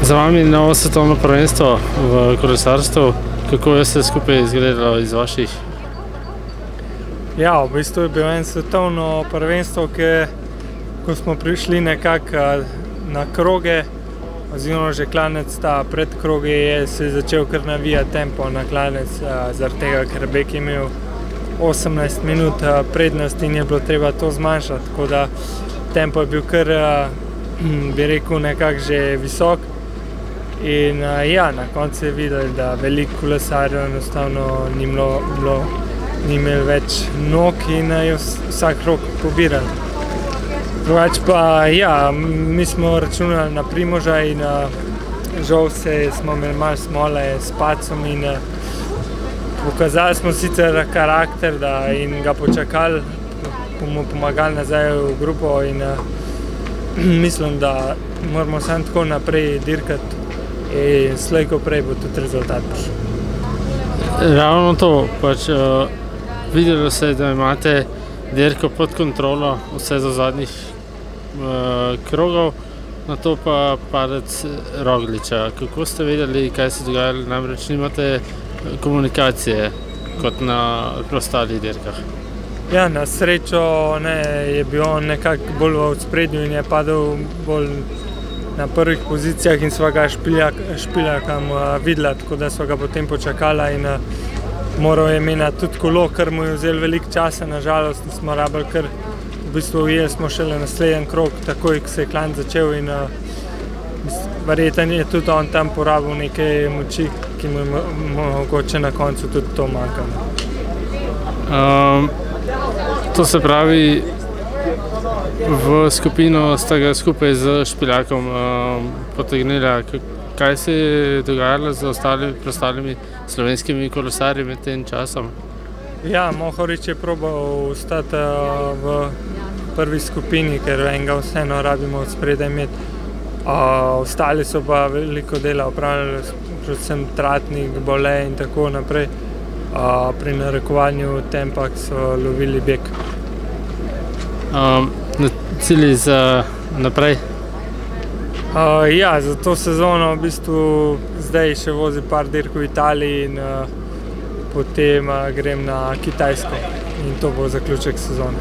Za vami je novo svetovno prvenstvo v kolesarstvu. Kako je vse skupaj izgledalo iz vaših? Ja, v bistvu je bilo eno svetovno prvenstvo, ko smo prišli nekako na kroge, oziroma že klanec ta pred kroge se je začel kar navijati tempo na klanec, zaradi tega, ker Bek je imel 18 minut prednost in je bilo treba to zmanjšati, tako da tempo je bil kar, bi rekel, nekako že visok. In ja, na koncu je videli, da veliko kolesarjev enostavno ni imel več nog in je vsak rok pobiral. Drugače pa ja, mi smo računali na Primoža in žal smo imeli malo smole s padcem in pokazali smo sicer karakter in ga počakali, bomo pomagali nazaj v grupo in mislim, da moramo samo tako naprej dirkati in slej ko prej bo tudi rezultat prišel. Ravno to, pač videlo se je, da imate dirko pod kontrolo vse do zadnjih krogov, nato pa padec Rogliča. Kako ste vedeli, kaj se dogaja, namreč nimate komunikacije kot na preostalih dirkah? Ja, na srečo je bil on nekako bolj v ospredju in je padel bolj na prvih pozicijah in sva ga Špiljakam videla, tako da sva ga potem počakala in moral je menjati tudi kolo, kar mu je vzelo veliko časa, nažalost smo rabili kar, v bistvu ujeli smo šele naslednji krog, takoj ko se je klanec začel in verjetno je tudi on tam porabil nekaj moči, ki mu je mogoče na koncu tudi to manjkalo. To se pravi, v skupino sta ga skupaj z Špiljakom potegnila. Kaj se je dogajalo z preostalimi slovenskimi kolesarji med tem časom? Ja, Mohorič je probal ostati v prvi skupini, ker enega vseeno rabimo od spredaj imeti. Ostali so pa veliko dela opravljali, predvsem Tratnik, Bole in tako naprej. Pri narekovanju tempa so lovili Bek. Cilji za naprej? Ja, za to sezono v bistvu zdaj še vozi par dirk v Italiji in potem grem na Kitajsko in to bo zaključek sezone.